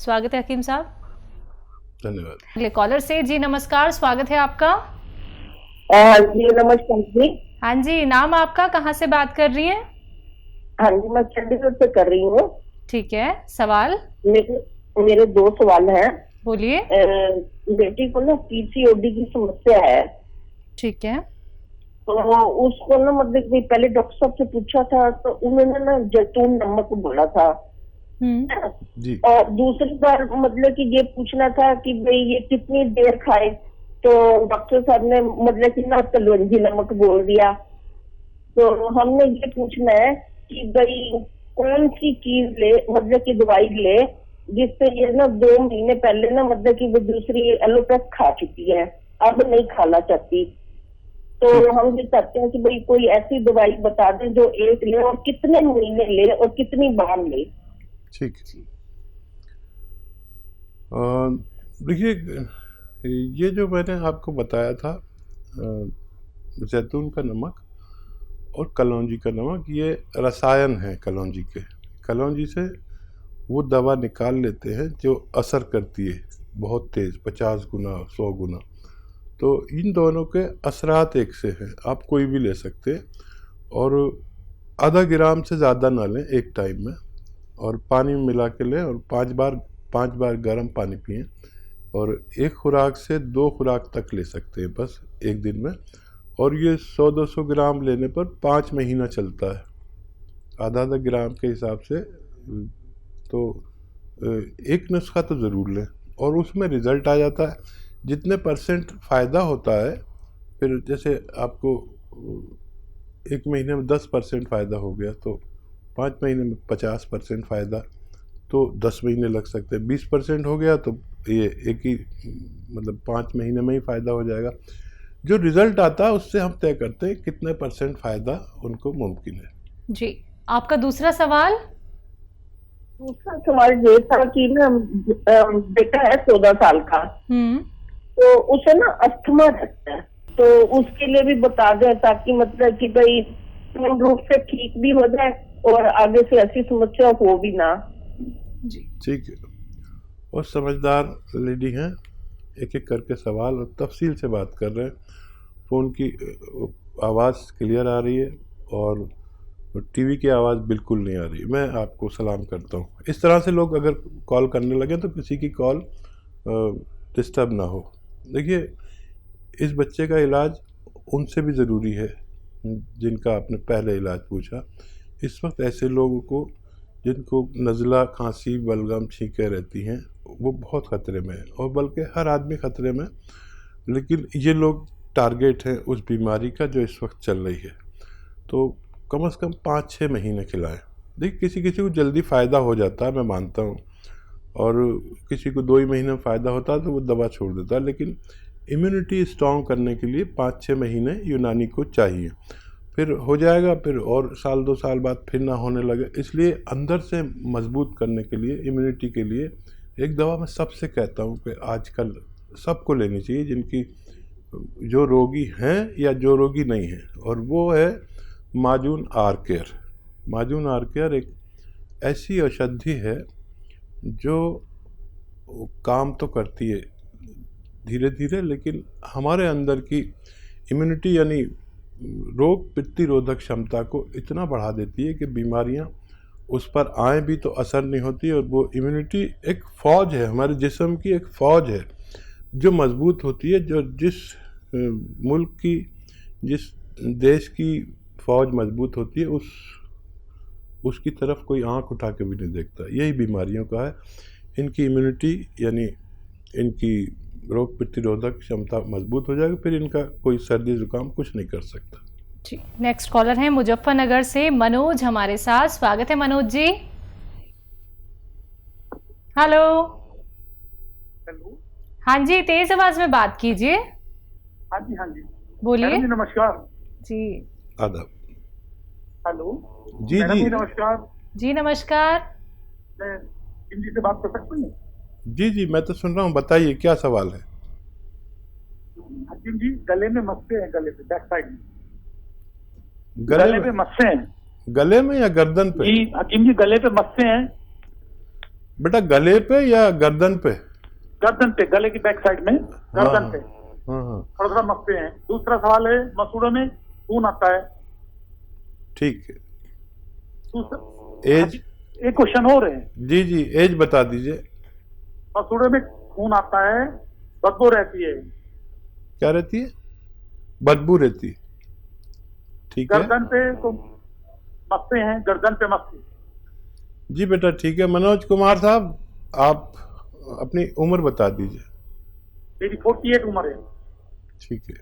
स्वागत है हकीम साहब। धन्यवाद। अगले कॉलर से जी नमस्कार, स्वागत है आपका। जी नमस्कार जी। हाँ जी, नाम आपका, कहाँ से बात कर रही हैं? हाँ जी, मैं चंडीगढ़ से कर रही हूँ। ठीक है, सवाल मेरे 2 सवाल हैं। बोलिए। बेटी को ना पीसीओडी की समस्या है। ठीक है। तो उसको ना मतलब कि पहले डॉक्टर साहब से पूछा था तो उन्होंने ना जैतून नमक बोला था। जी। और दूसरी बार मतलब कि ये पूछना था कि भाई ये कितनी देर खाए, तो डॉक्टर साहब ने मतलब कि ना कलवंजी नमक बोल दिया। तो हमने ये पूछना है कि भाई कौन सी चीज ले, मतलब की दवाई ले जिससे ये ना 2 महीने पहले ना मतलब कि वो दूसरी एलोपैथ खा चुकी है, अब नहीं खाना चाहती। तो हम ये चाहते हैं कि भाई कोई ऐसी दवाई बता दें जो एक ले और कितने महीने ले और कितनी बार ले। ठीक। देखिए, ये जो मैंने आपको बताया था, जैतून का नमक और कलौंजी का नमक, ये रसायन है कलौंजी के। कलौंजी से वो दवा निकाल लेते हैं जो असर करती है बहुत तेज़, 50 गुना 100 गुना। तो इन दोनों के असरात एक से हैं, आप कोई भी ले सकते हैं। और आधा ग्राम से ज़्यादा ना लें एक टाइम में, और पानी में मिला के लें और 5 बार गर्म पानी पिएं। और 1 खुराक से 2 खुराक तक ले सकते हैं बस एक दिन में। और ये 100-200 ग्राम लेने पर 5 महीना चलता है, आधा ग्राम के हिसाब से। तो एक नुस्खा तो ज़रूर लें और उसमें रिज़ल्ट आ जाता है। जितने % फ़ायदा होता है, फिर जैसे आपको 1 महीने में 10% फ़ायदा हो गया तो 5 महीने में 50% फ़ायदा, तो 10 महीने लग सकते हैं। 20% हो गया तो ये एक ही मतलब 5 महीने में ही फ़ायदा हो जाएगा। जो रिज़ल्ट आता है उससे हम तय करते हैं कितने % फ़ायदा उनको मुमकिन है। जी, आपका दूसरा सवाल? दूसरा सवाल ये था कि ना बेटा है 14 साल का, तो उसे ना अस्थमा रहता है, तो उसके लिए भी बता दें ताकि मतलब कि भाई पूर्ण रूप से ठीक भी हो जाए और आगे से ऐसी समस्या हो भी ना। जी ठीक है, और समझदार लेडी हैं, एक एक करके सवाल और तफसील से बात कर रहे हैं। फ़ोन की आवाज़ क्लियर आ रही है और टीवी की आवाज़ बिल्कुल नहीं आ रही। मैं आपको सलाम करता हूँ। इस तरह से लोग अगर कॉल करने लगे तो किसी की कॉल डिस्टर्ब ना हो। देखिए, इस बच्चे का इलाज उनसे भी ज़रूरी है जिनका आपने पहले इलाज पूछा। इस वक्त ऐसे लोगों को जिनको नज़ला, खांसी, बलगम, छींकें रहती हैं, वो बहुत ख़तरे में है, और बल्कि हर आदमी ख़तरे में। लेकिन ये लोग टारगेट हैं उस बीमारी का जो इस वक्त चल रही है। तो कम से कम 5-6 महीने खिलाएं। देखिए, किसी किसी को जल्दी फ़ायदा हो जाता है, मैं मानता हूँ, और किसी को 2 ही महीने में फ़ायदा होता है तो वो दवा छोड़ देता है। लेकिन इम्यूनिटी स्ट्रॉन्ग करने के लिए 5-6 महीने यूनानी को चाहिए, फिर हो जाएगा। फिर और साल 2 साल बाद फिर ना होने लगे, इसलिए अंदर से मजबूत करने के लिए, इम्यूनिटी के लिए एक दवा मैं सबसे कहता हूँ कि आजकल सबको लेनी चाहिए, जिनकी जो रोगी हैं या जो रोगी नहीं हैं, और वो है माजून आर केयर। माजून आर केयर एक ऐसी औषधि है जो काम तो करती है धीरे धीरे, लेकिन हमारे अंदर की इम्यूनिटी यानी रोग प्रतिरोधक क्षमता को इतना बढ़ा देती है कि बीमारियां उस पर आए भी तो असर नहीं होती। और वो इम्यूनिटी एक फ़ौज है, हमारे जिस्म की एक फ़ौज है जो मजबूत होती है। जो जिस मुल्क की, जिस देश की फ़ौज मजबूत होती है, उसकी तरफ कोई आंख उठा के भी नहीं देखता। यही बीमारियों का है। इनकी इम्यूनिटी यानी इनकी रोग प्रतिरोधक क्षमता मजबूत हो जाएगी, फिर इनका कोई सर्दी जुकाम कुछ नहीं कर सकता। जी, नेक्स्ट कॉलर है मुजफ्फरनगर से मनोज हमारे साथ। स्वागत है मनोज जी। हेलो। हेलो। हाँ जी, तेज आवाज में बात कीजिए। हाँ जी, हाँ जी, बोलिए। मैडम जी नमस्कार। जी आदाब। हेलो जी मैडम जी जी नमस्कार। जी नमस्कार। मैं हिंदी से बात कर सकती हूँ? जी जी, मैं तो सुन रहा हूँ, बताइए क्या सवाल है। हकीम जी, गले में मस्से हैं, गले पे बैक साइड में गले पे में? मस्से हैं। गले में या गर्दन पे? जी हकीम जी, गले पे मस्से हैं। बेटा गले पे या गर्दन पे? गर्दन पे, गले की बैक साइड में, गर्दन पे हाँ, थोड़ा थोड़ा मस्से हैं। दूसरा सवाल है, मसूड़ों में खून आता है। ठीक है। दूसरा एज? एक क्वेश्चन और है, जी जी, एज बता दीजिए। मसूड़ों में खून आता है, बदबू रहती है। क्या रहती है? बदबू रहती है। ठीक है गर्दन पे तो मस्से हैं, गर्दन पे मस्से। जी बेटा, ठीक है। मनोज कुमार साहब, आप अपनी उम्र बता दीजिए। मेरी 48 उम्र है। ठीक है।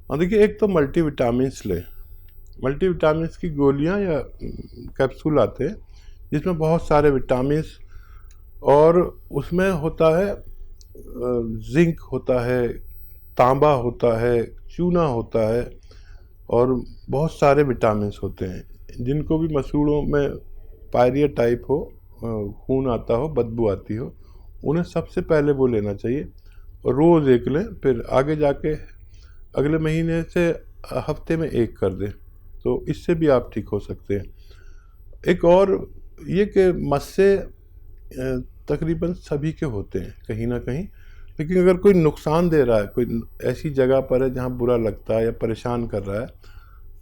और देखिए, एक तो मल्टीविटामिन्स लें। मल्टीविटामिन्स की गोलियां या कैप्सूल आते हैं जिसमें बहुत सारे विटामिन्स, और उसमें होता है जिंक होता है, तांबा होता है, चूना होता है, और बहुत सारे विटामिन्स होते हैं। जिनको भी मसूड़ों में पायरिया टाइप हो, खून आता हो, बदबू आती हो, उन्हें सबसे पहले वो लेना चाहिए। रोज़ एक लें, फिर आगे जाके अगले महीने से हफ्ते में एक कर दें, तो इससे भी आप ठीक हो सकते हैं। एक और ये कि मस्से तकरीबन सभी के होते हैं कहीं ना कहीं, लेकिन अगर कोई नुकसान दे रहा है, कोई ऐसी जगह पर है जहाँ बुरा लगता है या परेशान कर रहा है,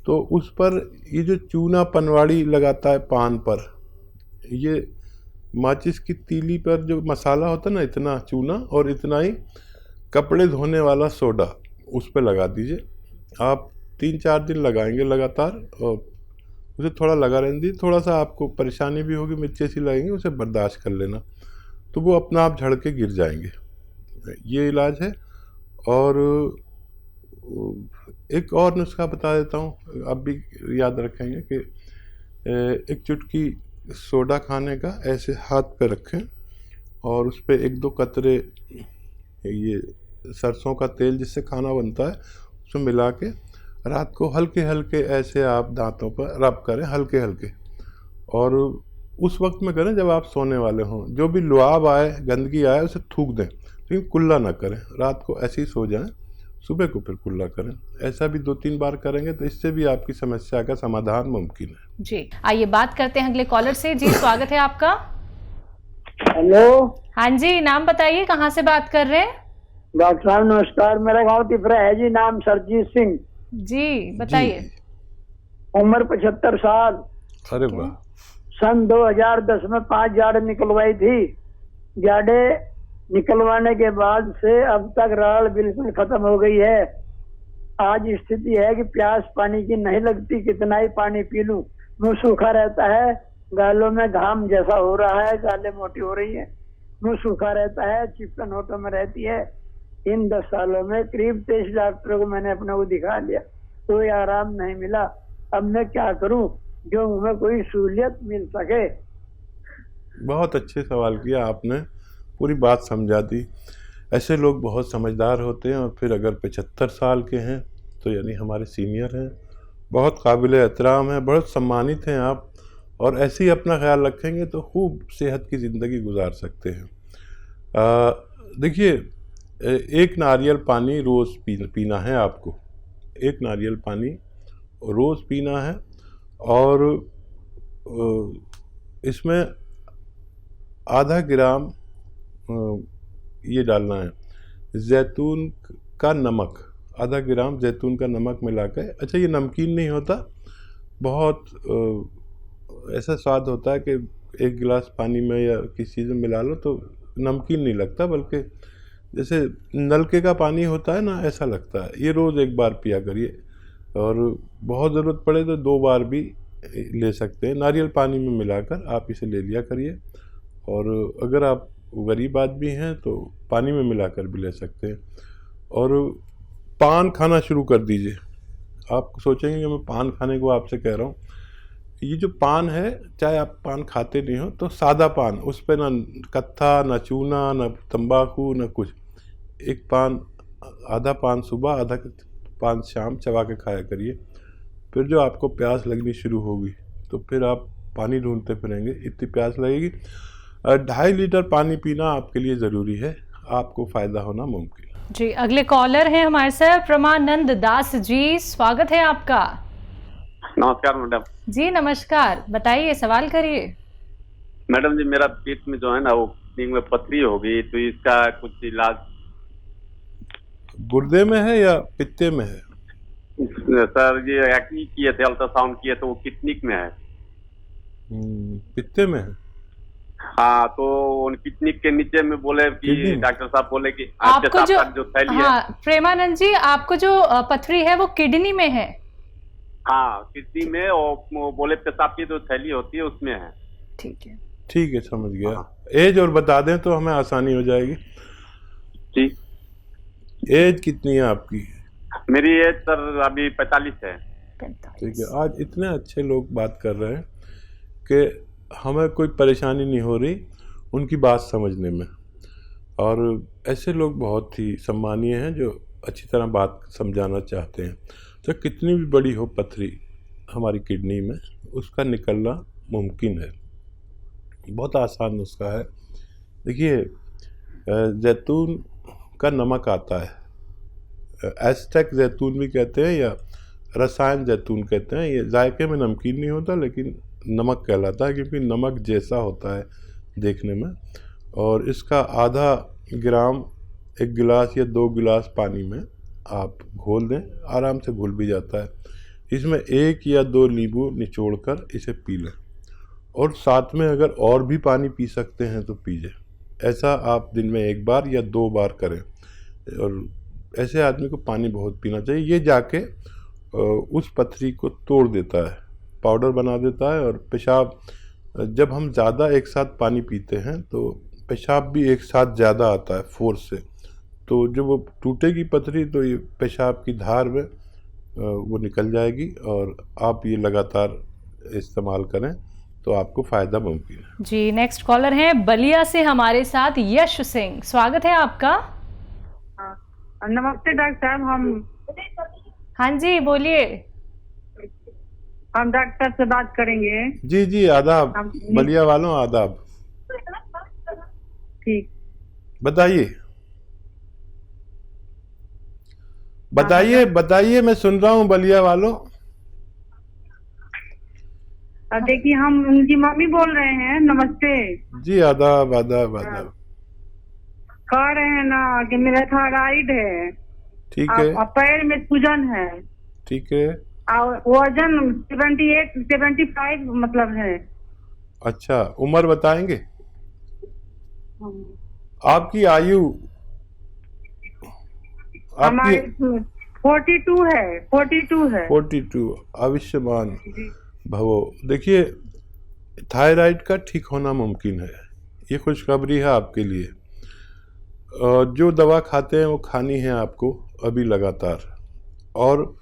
तो उस पर ये जो चूना पनवाड़ी लगाता है पान पर, ये माचिस की तीली पर जो मसाला होता है ना, इतना चूना और इतना ही कपड़े धोने वाला सोडा उस पर लगा दीजिए। आप 3-4 दिन लगाएंगे लगातार, और उसे थोड़ा लगा रहने दीजिए। थोड़ा सा आपको परेशानी भी होगी, मिर्ची सी लगेंगी, उसे बर्दाश्त कर लेना, तो वो अपना आप झड़ के गिर जाएंगे। ये इलाज है। और एक और नुस्खा बता देता हूँ, आप भी याद रखेंगे कि एक चुटकी सोडा खाने का ऐसे हाथ पे रखें, और उस पर 1-2 कतरे ये सरसों का तेल जिससे खाना बनता है उसमें मिला के रात को हल्के हल्के ऐसे आप दांतों पर रब करें, हल्के हल्के, और उस वक्त में करें जब आप सोने वाले हों। जो भी लुआब आए, गंदगी आए, उसे थूक दें, लेकिन कुल्ला ना करें। रात को ऐसे ही सो जाएं, सुबह को फिर कुल्ला करें। ऐसा भी 2-3 बार करेंगे तो इससे भी आपकी समस्या का समाधान मुमकिन है। जी, आइए बात करते हैं अगले कॉलर से। जी, स्वागत है आपका। हेलो हाँ जी, नाम बताइए, कहाँ से बात कर रहे हैं? डॉक्टर साहब नमस्कार, मेरा गांव तिपरा है जी, नाम सरजीत सिंह, जी बताइए। जी। उम्र 75 साल। अरे वाह। सन 2010 में 5 जाड़े निकलवाई थी। जाड़े निकलवाने के बाद से अब तक राल बिल्कुल खत्म हो गई है। आज स्थिति है कि प्यास पानी की नहीं लगती, कितना ही पानी पी लूं, मुंह सूखा रहता है, गालों में घाम जैसा हो रहा है, गालें मोटी हो रही है, मुंह सूखा रहता है, चिपकन होठों में रहती है। इन 10 सालों में करीब 23 डॉक्टरों को मैंने अपने को दिखा लिया, कोई आराम नहीं मिला। अब मैं क्या करूं जो मुझे कोई सहूलियत मिल सके? बहुत अच्छे सवाल किया आपने, पूरी बात समझा दी। ऐसे लोग बहुत समझदार होते हैं, और फिर अगर 75 साल के हैं तो यानी हमारे सीनियर हैं, बहुत काबिल एहतराम है, बहुत सम्मानित हैं आप, और ऐसे ही अपना ख्याल रखेंगे तो खूब सेहत की ज़िंदगी गुजार सकते हैं। देखिए, एक नारियल पानी रोज़ पीना है आपको, एक नारियल पानी रोज़ पीना है, और इसमें आधा ग्राम ये डालना है जैतून का नमक, आधा ग्राम जैतून का नमक मिलाकर। अच्छा, ये नमकीन नहीं होता, बहुत ऐसा स्वाद होता है कि 1 गिलास पानी में या किसी चीज़ में मिला लो तो नमकीन नहीं लगता, बल्कि जैसे नलके का पानी होता है ना, ऐसा लगता है। ये रोज़ 1 बार पिया करिए, और बहुत ज़रूरत पड़े तो 2 बार भी ले सकते हैं। नारियल पानी में मिलाकर आप इसे ले लिया करिए, और अगर आप गरीब आदमी हैं तो पानी में मिलाकर भी ले सकते हैं। और पान खाना शुरू कर दीजिए। आप सोचेंगे कि मैं पान खाने को आपसे कह रहा हूँ, ये जो पान है, चाहे आप पान खाते नहीं हो तो सादा पान, उस पर ना कत्था, ना चूना, ना तंबाकू, ना कुछ। एक पान, आधा पान सुबह, आधा पान शाम चबा के खाया करिए। फिर जो आपको प्यास लगनी शुरू होगी तो फिर आप पानी ढूंढते फिरेंगे, इतनी प्यास लगेगी। 2.5 लीटर पानी पीना आपके लिए ज़रूरी है, आपको फ़ायदा होना मुमकिन है। जी, अगले कॉलर हैं हमारे साथ प्रमानंद दास जी, स्वागत है आपका। नमस्कार मैडम। जी नमस्कार, बताइए, सवाल करिए। मैडम जी, मेरा पेट में जो है ना वो किडनी में पथरी हो गई, तो इसका कुछ इलाज? गुर्दे में है या पित्ते में है? सर ये एक्नी किए थे, अल्ट्रासाउंड किए तो वो किडनी में है। पित्ते में है। हाँ, तो उन किडनी के नीचे में बोले कि किडनी? डॉक्टर साहब बोले कि आपको जो थैली है। हाँ प्रेमानंद जी, आपको जो पथरी है वो किडनी में है। हाँ, किडनी में, और वो बोले पेशाब की जो थैली होती है उसमें है। ठीक है। ठीक है, समझ गया। एज और बता दें तो हमें आसानी हो जाएगी। ठीक। एज कितनी है आपकी? मेरी एज सर अभी 45 है। ठीक है। आज इतने अच्छे लोग बात कर रहे हैं कि हमें कोई परेशानी नहीं हो रही उनकी बात समझने में, और ऐसे लोग बहुत ही सम्मानीय हैं जो अच्छी तरह बात समझाना चाहते हैं। तो कितनी भी बड़ी हो पथरी हमारी किडनी में, उसका निकलना मुमकिन है। बहुत आसान नुस्खा है। देखिए, जैतून का नमक आता है, एस्टेक जैतून भी कहते हैं या रसायन जैतून कहते हैं। ये जायके में नमकीन नहीं होता लेकिन नमक कहलाता है, क्योंकि नमक जैसा होता है देखने में। और इसका आधा ग्राम 1 गिलास या 2 गिलास पानी में आप घोल दें, आराम से घुल भी जाता है। इसमें 1 या 2 नींबू निचोड़कर इसे पी लें, और साथ में अगर और भी पानी पी सकते हैं तो पीजिए। ऐसा आप दिन में 1 बार या 2 बार करें, और ऐसे आदमी को पानी बहुत पीना चाहिए। ये जाके उस पथरी को तोड़ देता है, पाउडर बना देता है। और पेशाब, जब हम ज़्यादा एक साथ पानी पीते हैं तो पेशाब भी एक साथ ज़्यादा आता है फोर्स से, तो जब वो टूटेगी पथरी तो ये पेशाब की धार में वो निकल जाएगी। और आप ये लगातार इस्तेमाल करें तो आपको फ़ायदा मुमकिन है। जी, नेक्स्ट कॉलर हैं बलिया से हमारे साथ यश सिंह, स्वागत है आपका। नमस्ते डॉक्टर साहब। हाँ जी, बोलिए। हम डॉक्टर से बात करेंगे। जी जी, आदाब। बलिया वालों आदाब। ठीक, बताइए बताइए बताइए, मैं सुन रहा हूँ बलिया वालों। देखिए, हम उनकी मम्मी बोल रहे हैं। नमस्ते जी, आदाब आदाब आदाब। कह रहे हैं ना कि मेरा थायराइड है। ठीक है। पैर में सूजन है। ठीक है। और वजन 75 मतलब है। अच्छा, उम्र बताएंगे? आपकी आयु? हमारे 42 है। 42। आयुष्मान भवो। देखिए, थायराइड का ठीक होना मुमकिन है, ये खुशखबरी है आपके लिए। जो दवा खाते हैं वो खानी है आपको अभी लगातार, और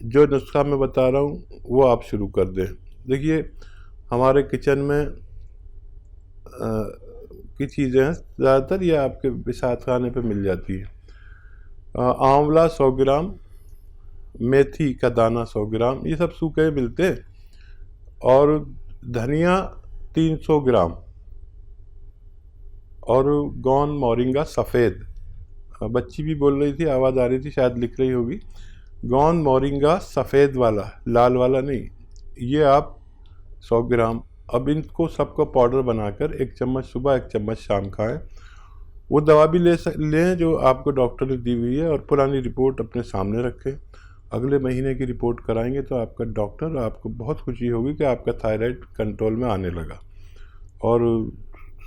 जो नुस्खा मैं बता रहा हूँ वो आप शुरू कर दें। देखिए, हमारे किचन में की चीज़ें हैं, ज़्यादातर ये आपके विसात खाने पे मिल जाती है। आंवला 100 ग्राम, मेथी का दाना 100 ग्राम, ये सब सूखे मिलते हैं। और धनिया 300 ग्राम, और गौन मोरिंगा सफ़ेद। बच्ची भी बोल रही थी, आवाज़ आ रही थी, शायद लिख रही होगी। गौन मोरिंगा सफ़ेद वाला, लाल वाला नहीं। ये आप 100 ग्राम। अब इनको सबको पाउडर बनाकर 1 चम्मच सुबह 1 चम्मच शाम खाएं। वो दवा भी लें जो आपको डॉक्टर ने दी हुई है, और पुरानी रिपोर्ट अपने सामने रखें। अगले महीने की रिपोर्ट कराएंगे तो आपका डॉक्टर, आपको बहुत खुशी होगी कि आपका थायराइड कंट्रोल में आने लगा। और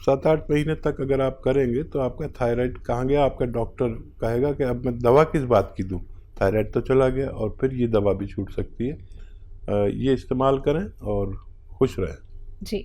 7-8 महीने तक अगर आप करेंगे तो आपका थायराइड कहाँ गया, आपका डॉक्टर कहेगा कि अब मैं दवा किस बात की दूँ, थायराइड तो चला गया। और फिर ये दवा भी छूट सकती है। ये इस्तेमाल करें और खुश रहें। जी,